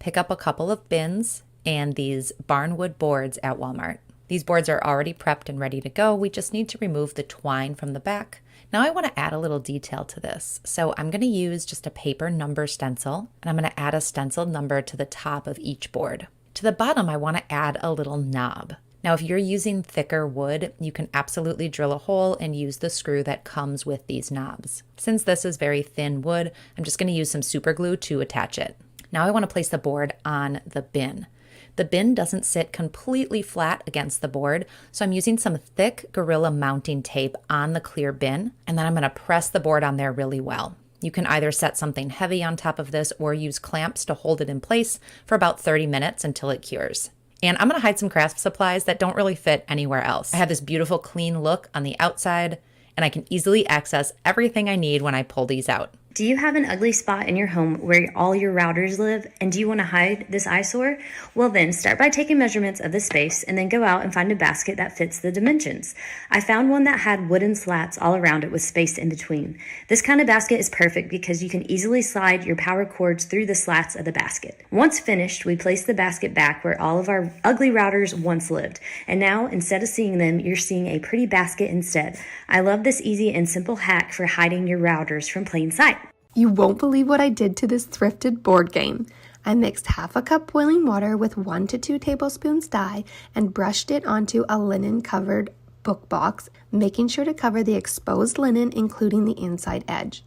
Pick up a couple of bins and these barnwood boards at Walmart. These boards are already prepped and ready to go. We just need to remove the twine from the back. Now I want to add a little detail to this. So I'm going to use just a paper number stencil, and I'm going to add a stenciled number to the top of each board. To the bottom, I want to add a little knob. Now, if you're using thicker wood, you can absolutely drill a hole and use the screw that comes with these knobs. Since this is very thin wood, I'm just going to use some super glue to attach it. Now I want to place the board on the bin. The bin doesn't sit completely flat against the board, so I'm using some thick Gorilla mounting tape on the clear bin, and then I'm going to press the board on there really well. You can either set something heavy on top of this or use clamps to hold it in place for about 30 minutes until it cures. And I'm going to hide some craft supplies that don't really fit anywhere else. I have this beautiful clean look on the outside, and I can easily access everything I need when I pull these out. Do you have an ugly spot in your home where all your routers live, and do you want to hide this eyesore? Well then, start by taking measurements of the space and then go out and find a basket that fits the dimensions. I found one that had wooden slats all around it with space in between. This kind of basket is perfect because you can easily slide your power cords through the slats of the basket. Once finished, we place the basket back where all of our ugly routers once lived. And now, instead of seeing them, you're seeing a pretty basket instead. I love this easy and simple hack for hiding your routers from plain sight. You won't believe what I did to this thrifted board game. I mixed half a cup boiling water with 1 to 2 tablespoons dye and brushed it onto a linen-covered book box, making sure to cover the exposed linen, including the inside edge.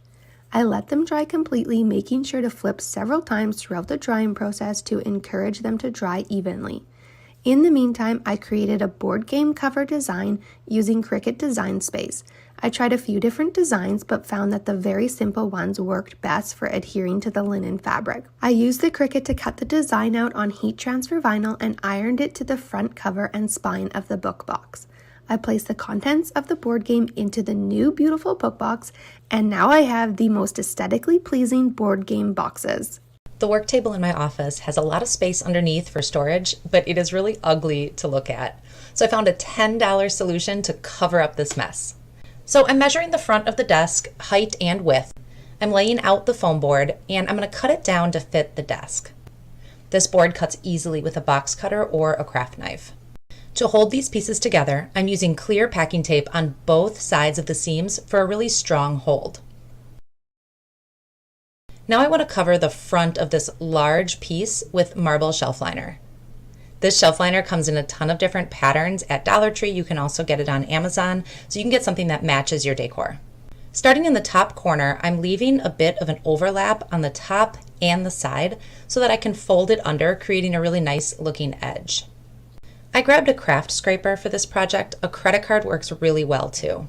I let them dry completely, making sure to flip several times throughout the drying process to encourage them to dry evenly. In the meantime, I created a board game cover design using Cricut Design Space. I tried a few different designs but found that the very simple ones worked best for adhering to the linen fabric. I used the Cricut to cut the design out on heat transfer vinyl and ironed it to the front cover and spine of the book box. I placed the contents of the board game into the new beautiful book box, and now I have the most aesthetically pleasing board game boxes. The work table in my office has a lot of space underneath for storage, but it is really ugly to look at. So I found a $10 solution to cover up this mess. So I'm measuring the front of the desk, height and width. I'm laying out the foam board, and I'm going to cut it down to fit the desk. This board cuts easily with a box cutter or a craft knife. To hold these pieces together, I'm using clear packing tape on both sides of the seams for a really strong hold. Now I want to cover the front of this large piece with marble shelf liner. This shelf liner comes in a ton of different patterns at Dollar Tree. You can also get it on Amazon, so you can get something that matches your decor. Starting in the top corner, I'm leaving a bit of an overlap on the top and the side so that I can fold it under, creating a really nice looking edge. I grabbed a craft scraper for this project. A credit card works really well too.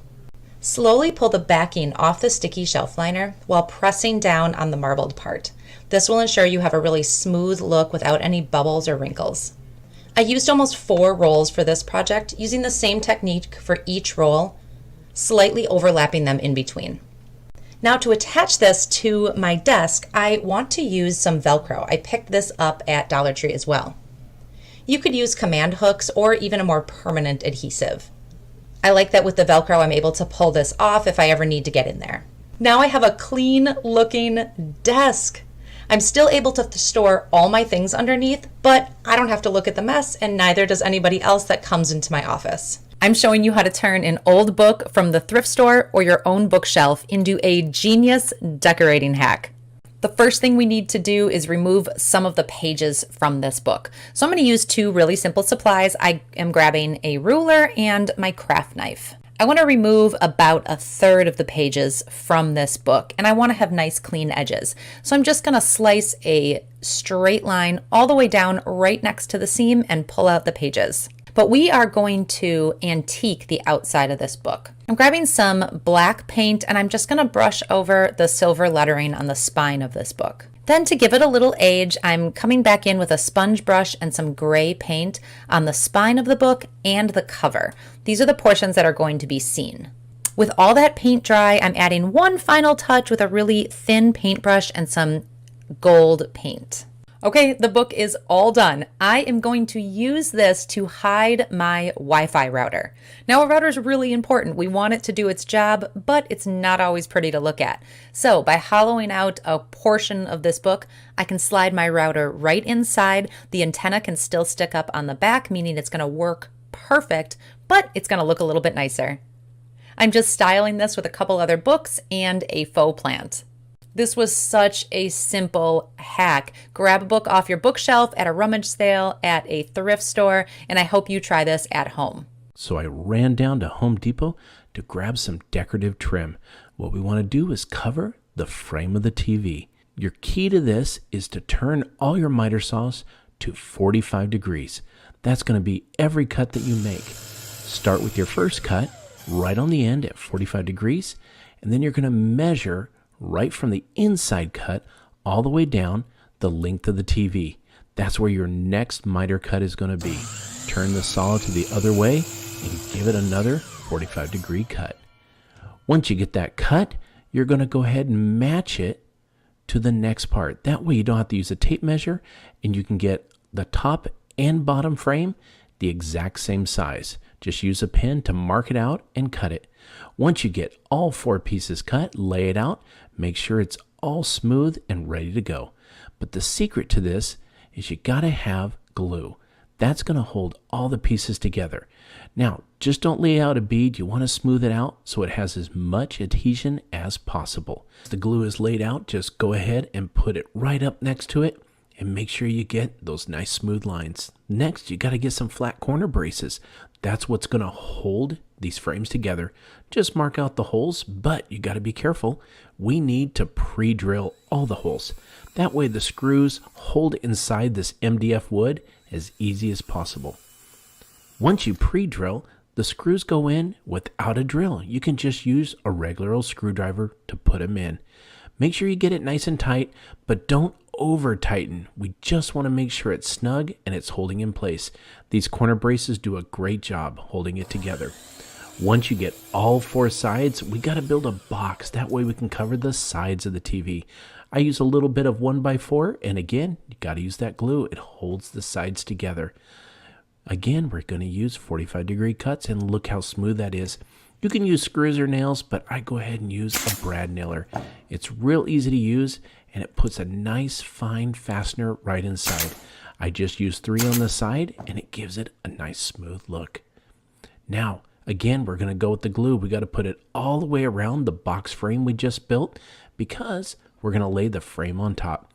Slowly pull the backing off the sticky shelf liner while pressing down on the marbled part. This will ensure you have a really smooth look without any bubbles or wrinkles. I used almost 4 rolls for this project, using the same technique for each roll, slightly overlapping them in between. Now to attach this to my desk, I want to use some Velcro. I picked this up at Dollar Tree as well. You could use command hooks or even a more permanent adhesive. I like that with the Velcro, I'm able to pull this off if I ever need to get in there. Now I have a clean looking desk. I'm still able to store all my things underneath, but I don't have to look at the mess, and neither does anybody else that comes into my office. I'm showing you how to turn an old book from the thrift store or your own bookshelf into a genius decorating hack. The first thing we need to do is remove some of the pages from this book. So I'm going to use 2 really simple supplies. I am grabbing a ruler and my craft knife. I want to remove about 1/3 of the pages from this book, and I want to have nice clean edges. So I'm just going to slice a straight line all the way down right next to the seam and pull out the pages. But we are going to antique the outside of this book. I'm grabbing some black paint and I'm just going to brush over the silver lettering on the spine of this book. Then to give it a little age, I'm coming back in with a sponge brush and some gray paint on the spine of the book and the cover. These are the portions that are going to be seen. With all that paint dry, I'm adding one final touch with a really thin paintbrush and some gold paint. Okay, the book is all done. I am going to use this to hide my Wi-Fi router. Now, a router is really important. We want it to do its job, but it's not always pretty to look at. So by hollowing out a portion of this book, I can slide my router right inside. The antenna can still stick up on the back, meaning it's going to work perfect, but it's going to look a little bit nicer. I'm just styling this with a couple other books and a faux plant. This was such a simple hack. Grab a book off your bookshelf at a rummage sale, at a thrift store, and I hope you try this at home. So I ran down to Home Depot to grab some decorative trim. What we want to do is cover the frame of the TV. Your key to this is to turn all your miter saws to 45 degrees. That's going to be every cut that you make. Start with your first cut right on the end at 45 degrees, and then you're going to measure right from the inside cut all the way down the length of the TV. That's where your next miter cut is going to be. Turn the saw to the other way and give it another 45 degree cut. Once you get that cut, you're going to go ahead and match it to the next part. That way you don't have to use a tape measure, and you can get the top and bottom frame the exact same size. Just use a pen to mark it out and cut it. Once you get all 4 pieces cut, lay it out. Make sure it's all smooth and ready to go. But the secret to this is you got to have glue. That's going to hold all the pieces together. Now, just don't lay out a bead. You want to smooth it out so it has as much adhesion as possible. As the glue is laid out, just go ahead and put it right up next to it and make sure you get those nice smooth lines. Next, you got to get some flat corner braces. That's what's going to hold these frames together. Just mark out the holes, but you got to be careful. We need to pre-drill all the holes. That way the screws hold inside this MDF wood as easy as possible. Once you pre-drill, the screws go in without a drill. You can just use a regular old screwdriver to put them in. Make sure you get it nice and tight, but don't over tighten. We just want to make sure it's snug and it's holding in place. These corner braces do a great job holding it together. Once you get all 4 sides, we got to build a box. That way we can cover the sides of the TV. I use a little bit of 1x4, and again, you got to use that glue. It holds the sides together. Again, we're going to use 45 degree cuts, and look how smooth that is. You can use screws or nails, but I go ahead and use a brad nailer. It's real easy to use, and it puts a nice fine fastener right inside. I just use 3 on the side, and it gives it a nice smooth look. Now, again, we're going to go with the glue. We got to put it all the way around the box frame we just built, because we're going to lay the frame on top.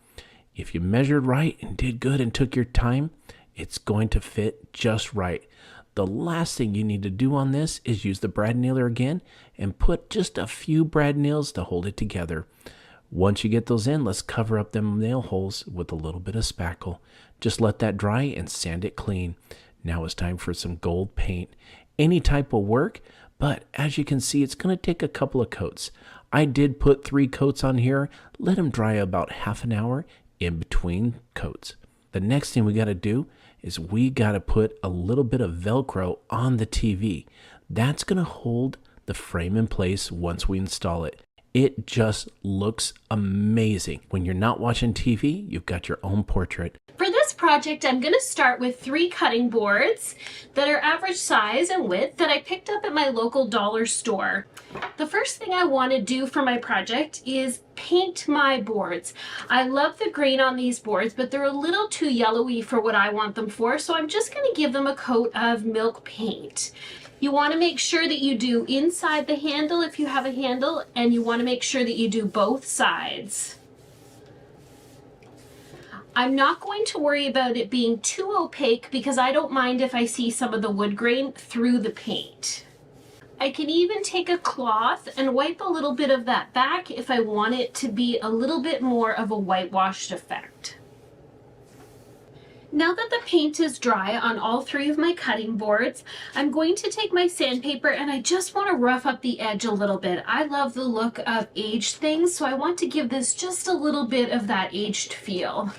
If you measured right and did good and took your time, it's going to fit just right. The last thing you need to do on this is use the brad nailer again and put just a few brad nails to hold it together. Once you get those in, let's cover up them nail holes with a little bit of spackle. Just let that dry and sand it clean. Now it's time for some gold paint. Any type will work, but as you can see, it's going to take a couple of coats. I did put 3 coats on here. Let them dry about half an hour in between coats. The next thing we got to do is we got to put a little bit of Velcro on the TV. That's going to hold the frame in place once we install it. It just looks amazing. When you're not watching TV, you've got your own portrait. For this project, I'm going to start with 3 cutting boards that are average size and width that I picked up at my local dollar store. The first thing I want to do for my project is paint my boards. I love the green on these boards, but they're a little too yellowy for what I want them for, so I'm just going to give them a coat of milk paint. You want to make sure that you do inside the handle if you have a handle, and you want to make sure that you do both sides. I'm not going to worry about it being too opaque because I don't mind if I see some of the wood grain through the paint. I can even take a cloth and wipe a little bit of that back if I want it to be a little bit more of a whitewashed effect. Now that the paint is dry on all 3 of my cutting boards, I'm going to take my sandpaper and I just want to rough up the edge a little bit. I love the look of aged things, so I want to give this just a little bit of that aged feel.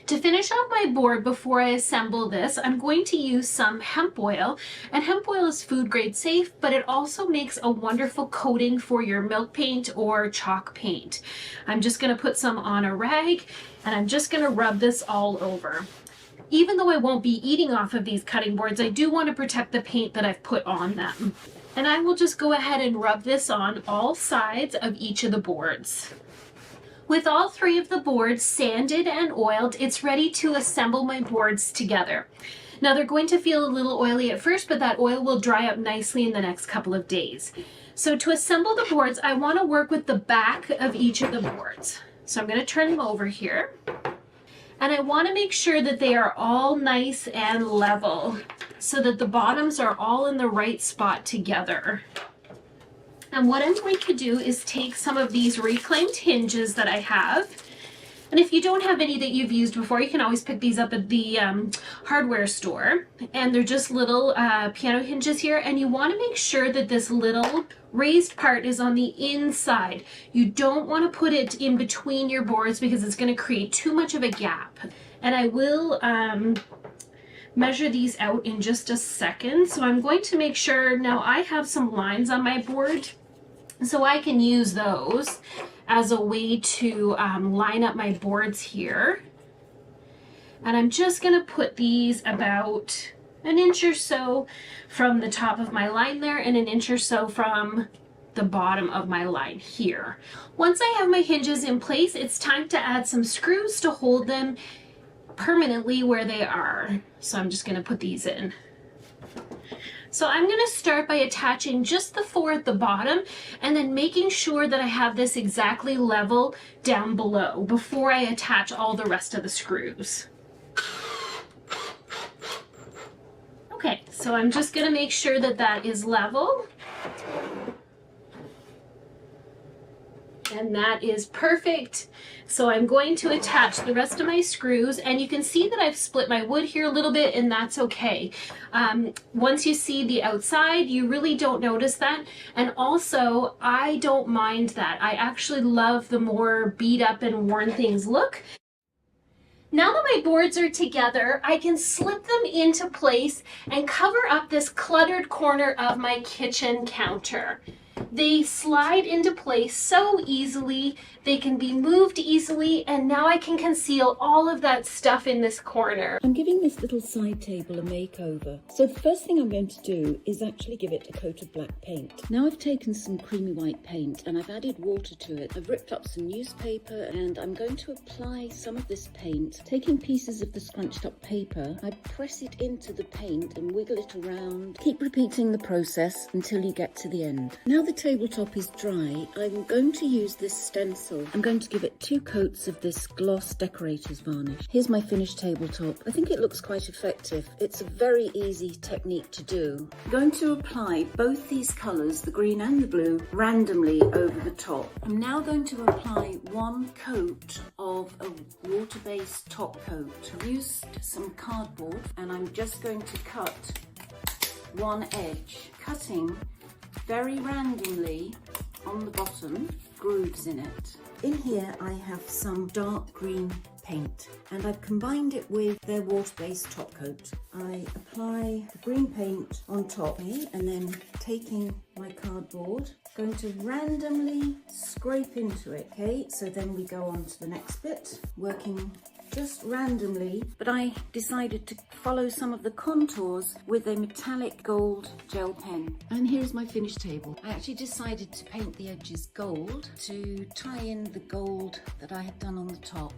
To finish off my board before I assemble this, I'm going to use some hemp oil. And hemp oil is food grade safe, but it also makes a wonderful coating for your milk paint or chalk paint. I'm just going to put some on a rag and I'm just going to rub this all over. Even though I won't be eating off of these cutting boards, I do want to protect the paint that I've put on them. And I will just go ahead and rub this on all sides of each of the boards. With all 3 of the boards sanded and oiled, it's ready to assemble my boards together. Now they're going to feel a little oily at first, but that oil will dry up nicely in the next couple of days. So to assemble the boards, I want to work with the back of each of the boards. So I'm going to turn them over here. And I want to make sure that they are all nice and level so that the bottoms are all in the right spot together. And what I'm going to do is take some of these reclaimed hinges that I have. And if you don't have any that you've used before, you can always pick these up at the hardware store. And they're just little piano hinges here. And you want to make sure that this little raised part is on the inside. You don't want to put it in between your boards because it's going to create too much of a gap. And I will measure these out in just a second. So I'm going to make sure, now I have some lines on my board, so I can use those as a way to line up my boards here. And I'm just going to put these about an inch or so from the top of my line there and an inch or so from the bottom of my line here. Once I have my hinges in place, it's time to add some screws to hold them permanently where they are. So I'm just going to put these in. So I'm going to start by attaching just the 4 at the bottom and then making sure that I have this exactly level down below before I attach all the rest of the screws. Okay, so I'm just going to make sure that that is level. And that is perfect. So I'm going to attach the rest of my screws, and you can see that I've split my wood here a little bit, and that's okay. Once you see the outside, you really don't notice that. And also, I don't mind that. I actually love the more beat up and worn things look. Now that my boards are together, I can slip them into place and cover up this cluttered corner of my kitchen counter. They slide into place so easily, they can be moved easily, and now I can conceal all of that stuff in this corner. I'm giving this little side table a makeover. So the first thing I'm going to do is actually give it a coat of black paint. Now I've taken some creamy white paint and I've added water to it. I've ripped up some newspaper and I'm going to apply some of this paint. Taking pieces of the scrunched up paper, I press it into the paint and wiggle it around. Keep repeating the process until you get to the end. Now the tabletop is dry, I'm going to use this stencil. I'm going to give it 2 coats of this gloss decorator's varnish. Here's my finished tabletop. I think it looks quite effective. It's a very easy technique to do. I'm going to apply both these colours, the green and the blue, randomly over the top. I'm now going to apply 1 coat of a water-based top coat. I've used some cardboard and I'm just going to cut one edge, cutting very randomly on the bottom, grooves in it. In here I have some dark green paint and I've combined it with their water-based top coat. I apply the green paint on top and then taking my cardboard, going to randomly scrape into it, okay? So then we go on to the next bit, working just randomly, but I decided to follow some of the contours with a metallic gold gel pen. And here's my finished table. I actually decided to paint the edges gold to tie in the gold that I had done on the top.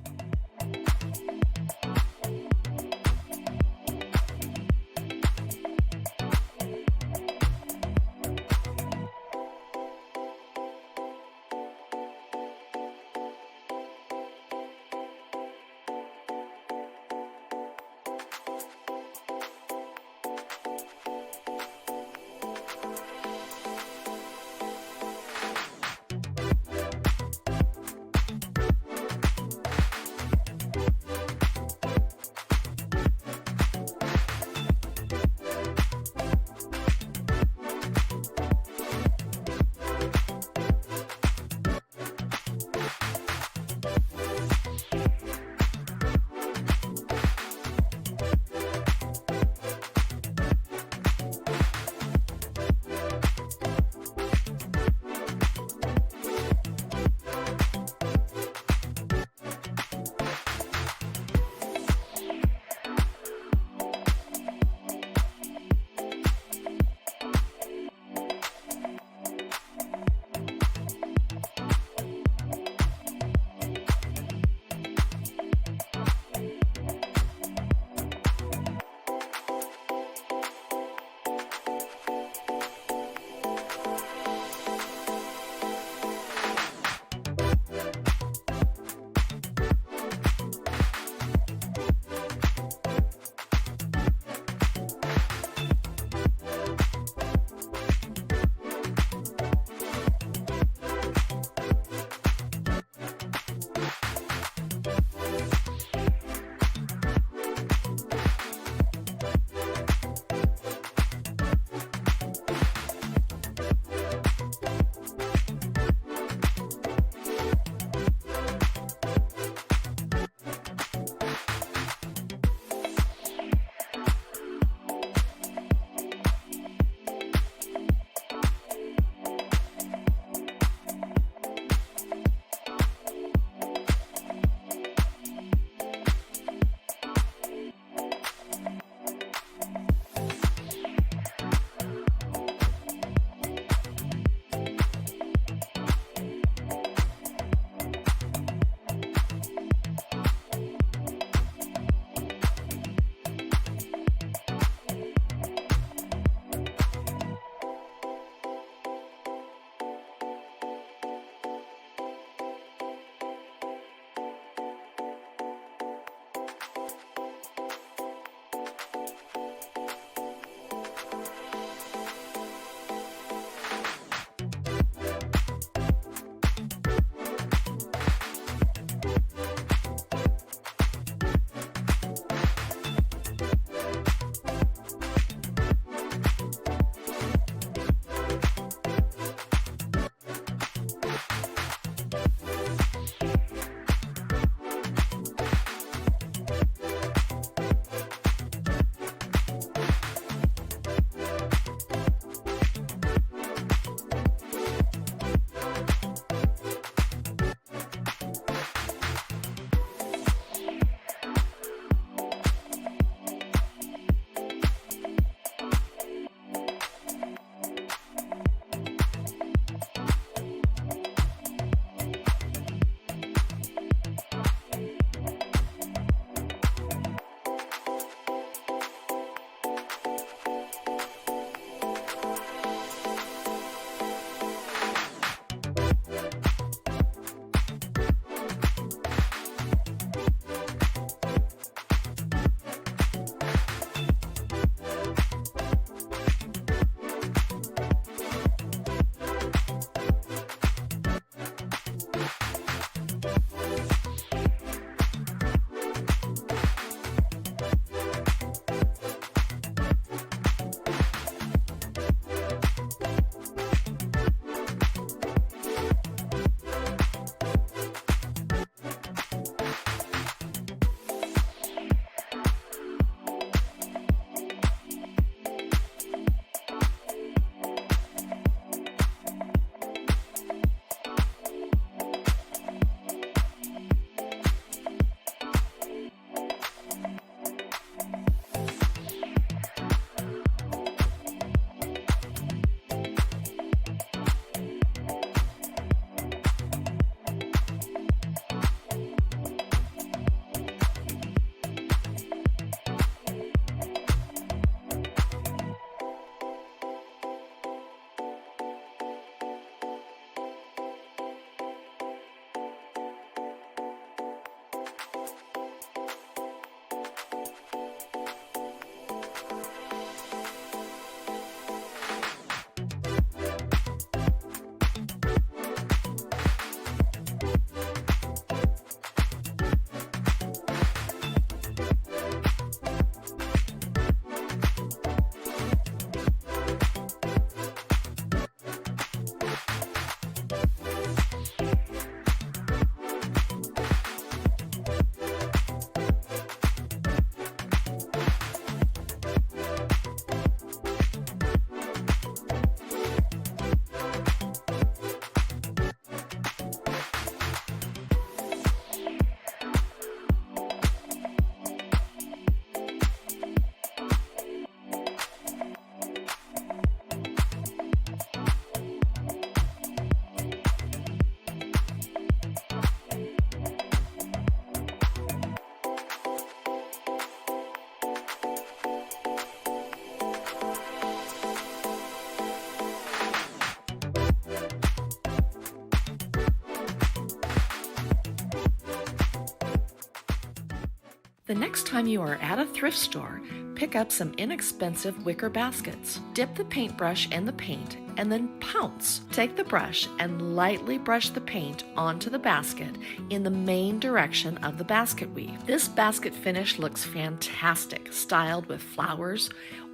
The next time you are at a thrift store, pick up some inexpensive wicker baskets. Dip the paintbrush in the paint and then pounce. Take the brush and lightly brush the paint onto the basket in the main direction of the basket weave. This basket finish looks fantastic, styled with flowers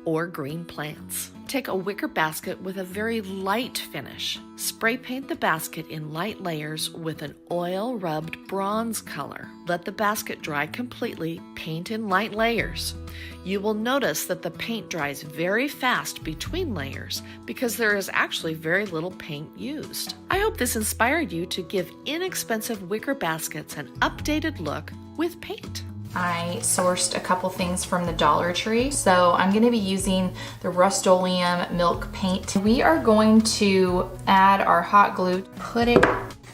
or green plants. Take a wicker basket with a very light finish. Spray paint the basket in light layers with an oil-rubbed bronze color. Let the basket dry completely, paint in light layers. You will notice that the paint dries very fast between layers because there is actually very little paint used. I hope this inspired you to give inexpensive wicker baskets an updated look with paint. I sourced a couple things from the Dollar Tree. So I'm gonna be using the Rust-Oleum milk paint. We are going to add our hot glue, put it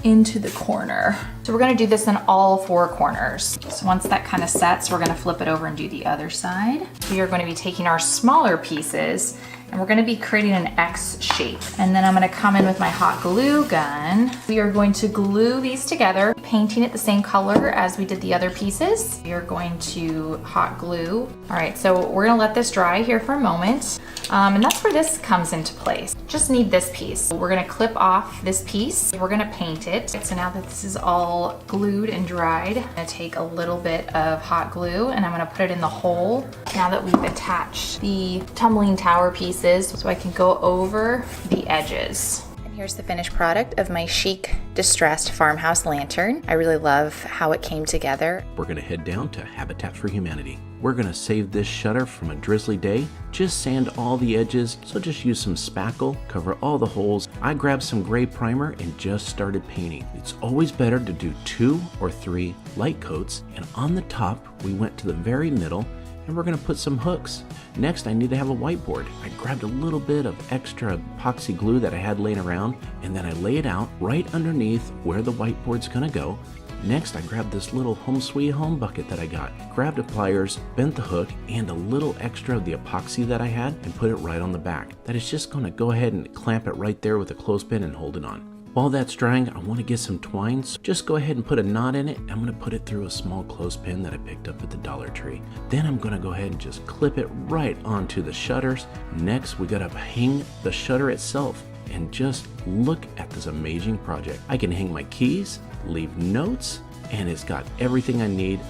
into the corner. So we're gonna do this in all 4 corners. So once that kind of sets, we're gonna flip it over and do the other side. We are going to be taking our smaller pieces and we're gonna be creating an X shape. And then I'm gonna come in with my hot glue gun. We are going to glue these together, painting it the same color as we did the other pieces. We are going to hot glue. All right, so we're gonna let this dry here for a moment. And that's where this comes into place. Just need this piece. We're gonna clip off this piece. We're gonna paint it. So now that this is all glued and dried, I'm gonna take a little bit of hot glue and I'm gonna put it in the hole. Now that we've attached the tumbling tower pieces, so I can go over the edges. And here's the finished product of my chic distressed farmhouse lantern. I really love how it came together. We're going to head down to Habitat for Humanity. We're going to save this shutter from a drizzly day. Just sand all the edges, so just use some spackle, cover all the holes. I grabbed some gray primer and just started painting. It's always better to do 2 or 3 light coats, and on the top we went to the very middle and we're going to put some hooks. Next, I need to have a whiteboard. I grabbed a little bit of extra epoxy glue that I had laying around, and then I lay it out right underneath where the whiteboard's going to go. Next, I grabbed this little Home Sweet Home bucket that I got, grabbed the pliers, bent the hook, and a little extra of the epoxy that I had, and put it right on the back. That is just going to go ahead and clamp it right there with a clothespin and hold it on. While that's drying, I want to get some twine, so just go ahead and put a knot in it. I'm going to put it through a small clothespin that I picked up at the Dollar Tree. Then I'm going to go ahead and just clip it right onto the shutters. Next, we got to hang the shutter itself. And just look at this amazing project. I can hang my keys, leave notes, and it's got everything I need.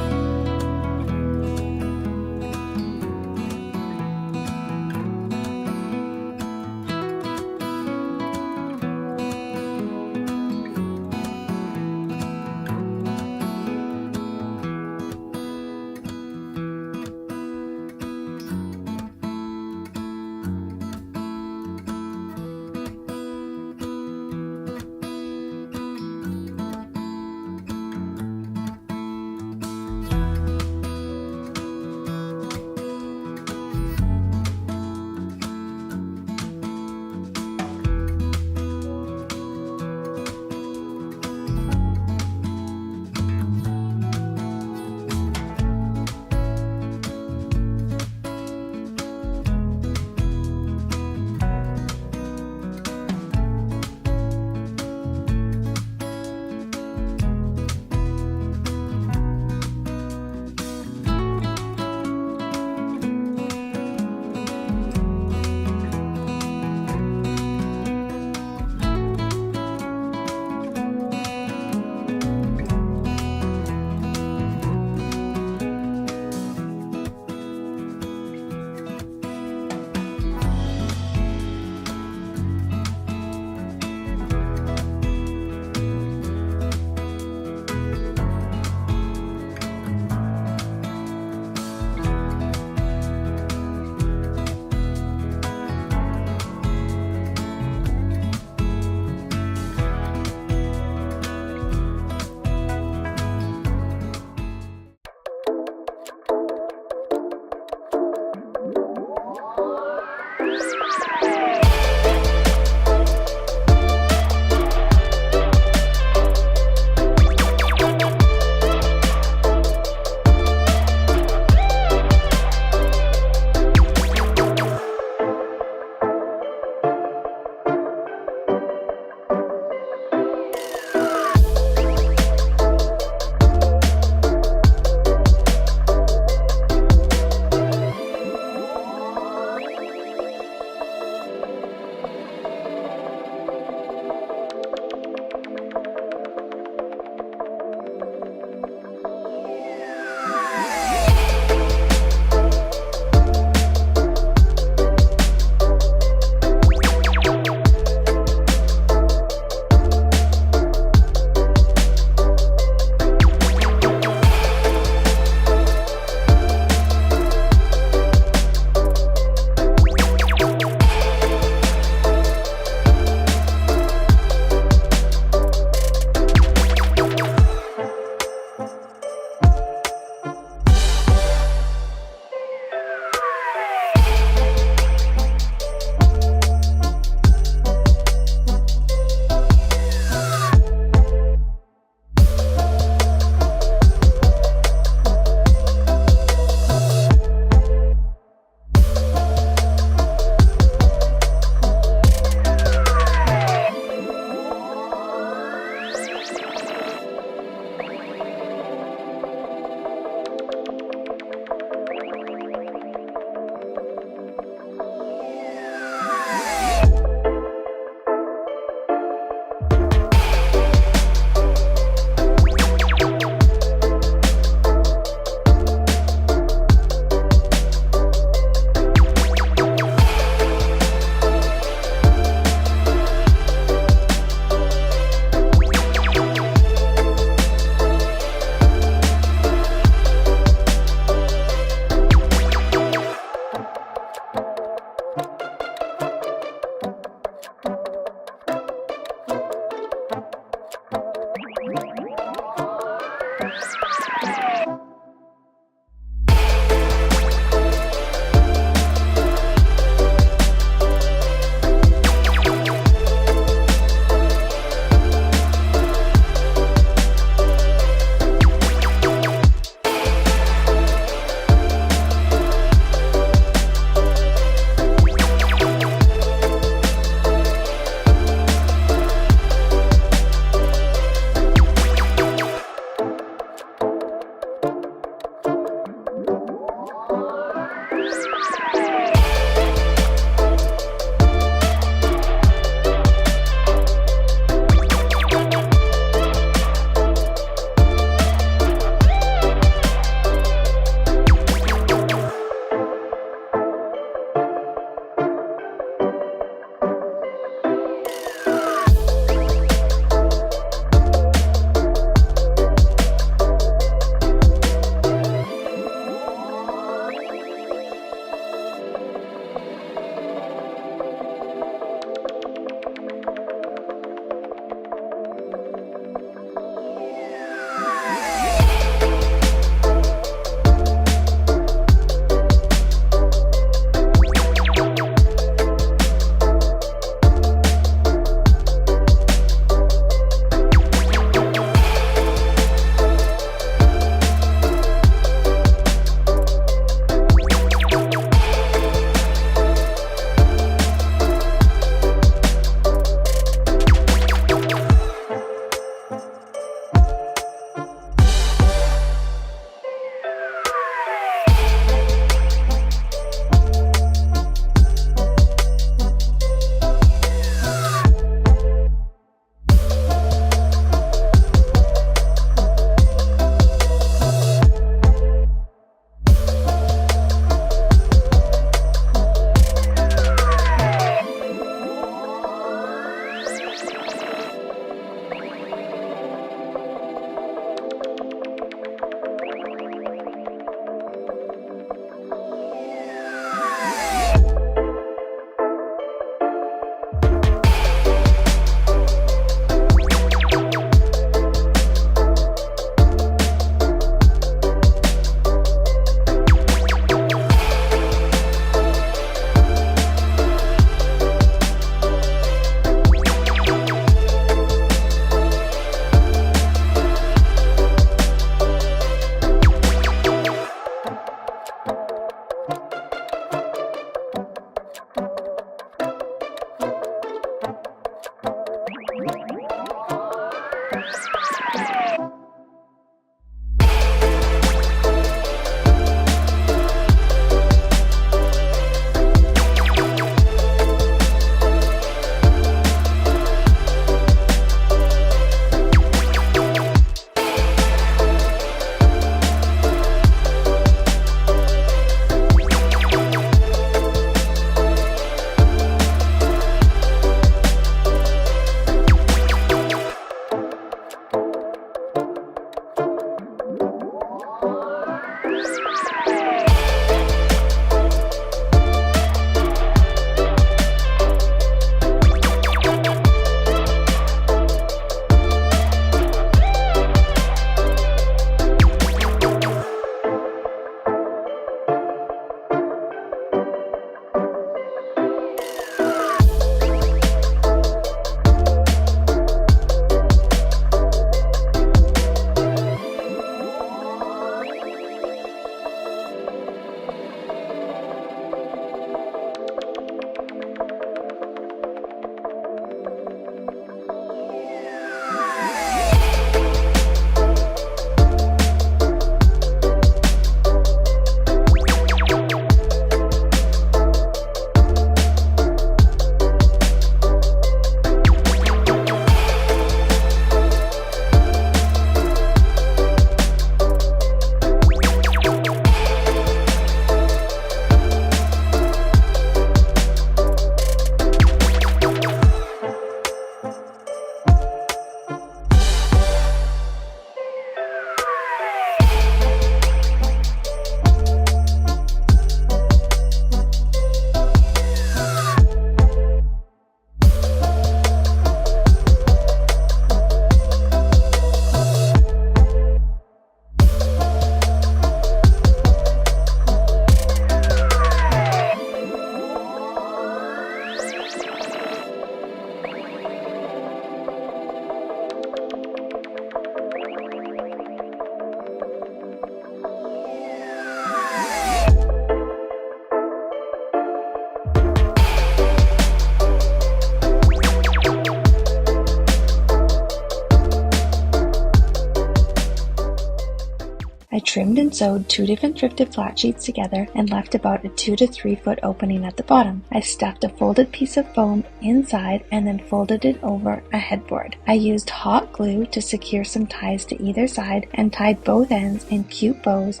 trimmed and sewed 2 different thrifted flat sheets together and left about a 2 to 3 foot opening at the bottom. I stuffed a folded piece of foam inside and then folded it over a headboard. I used hot glue to secure some ties to either side and tied both ends in cute bows.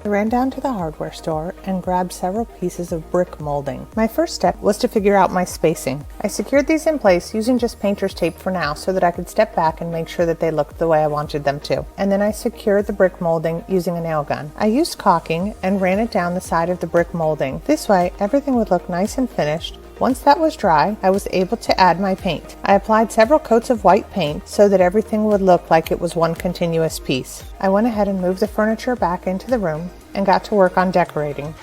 I ran down to the hardware store and grabbed several pieces of brick molding. My first step was to figure out my spacing. I secured these in place using just painter's tape for now so that I could step back and make sure that they looked the way I wanted them to. And then I secured the brick molding using a nail gun. I used caulking and ran it down the side of the brick molding. This way, everything would look nice and finished. Once that was dry, I was able to add my paint. I applied several coats of white paint so that everything would look like it was one continuous piece. I went ahead and moved the furniture back into the room and got to work on decorating.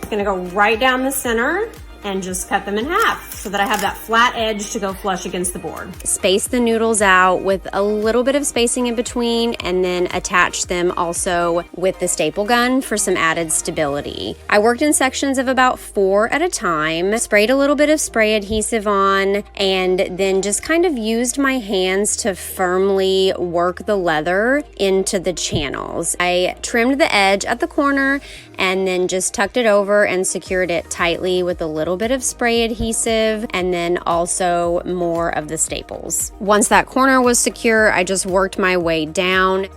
I'm gonna go right down the center and just cut them in half so that I have that flat edge to go flush against the board. Space the noodles out with a little bit of spacing in between and then attach them also with the staple gun for some added stability. I worked in sections of about 4 at a time, sprayed a little bit of spray adhesive on, and then just kind of used my hands to firmly work the leather into the channels. I trimmed the edge at the corner and then just tucked it over and secured it tightly with a little bit of spray adhesive and then also more of the staples. Once that corner was secure, I just worked my way down.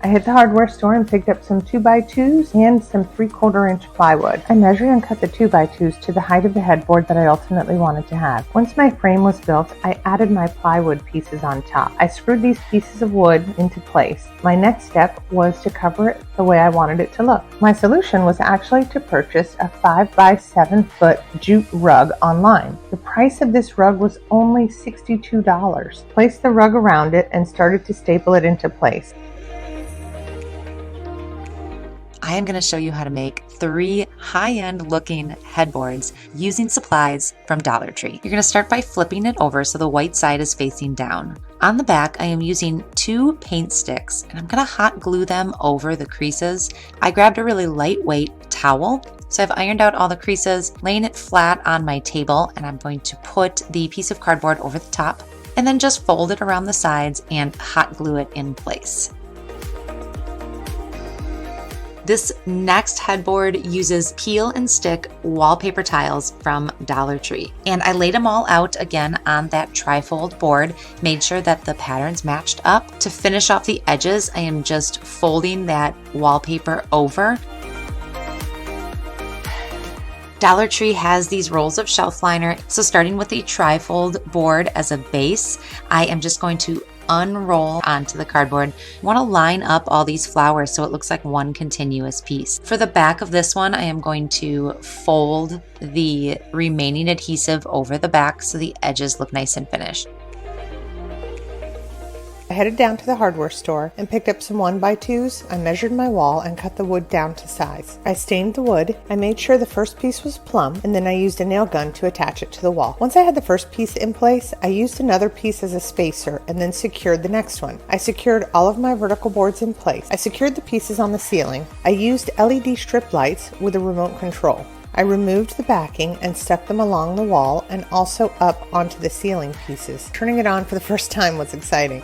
I hit the hardware store and picked up some 2x2s and some 3/4 inch plywood. I measured and cut the 2x2s to the height of the headboard that I ultimately wanted to have. Once my frame was built, I added my plywood pieces on top. I screwed these pieces of wood into place. My next step was to cover it the way I wanted it to look. My solution was actually to purchase a 5x7 foot jute rug online. The price of this rug was only $62. Placed the rug around it and started to staple it into place. I am going to show you how to make 3 high-end looking headboards using supplies from Dollar Tree. You're going to start by flipping it over so the white side is facing down. On the back, I am using 2 paint sticks and I'm going to hot glue them over the creases. I grabbed a really lightweight towel, so I've ironed out all the creases, laying it flat on my table, and I'm going to put the piece of cardboard over the top and then just fold it around the sides and hot glue it in place. This next headboard uses peel and stick wallpaper tiles from Dollar Tree. And I laid them all out again on that trifold board, made sure that the patterns matched up. To finish off the edges, I am just folding that wallpaper over. Dollar Tree has these rolls of shelf liner. So starting with a trifold board as a base, I am just going to unroll onto the cardboard. You want to line up all these flowers so it looks like one continuous piece. For the back of this one, I am going to fold the remaining adhesive over the back so the edges look nice and finished. I headed down to the hardware store and picked up some 1x2s. I measured my wall and cut the wood down to size. I stained the wood. I made sure the first piece was plumb, and then I used a nail gun to attach it to the wall. Once I had the first piece in place, I used another piece as a spacer and then secured the next one. I secured all of my vertical boards in place. I secured the pieces on the ceiling. I used LED strip lights with a remote control. I removed the backing and stuck them along the wall and also up onto the ceiling pieces. Turning it on for the first time was exciting.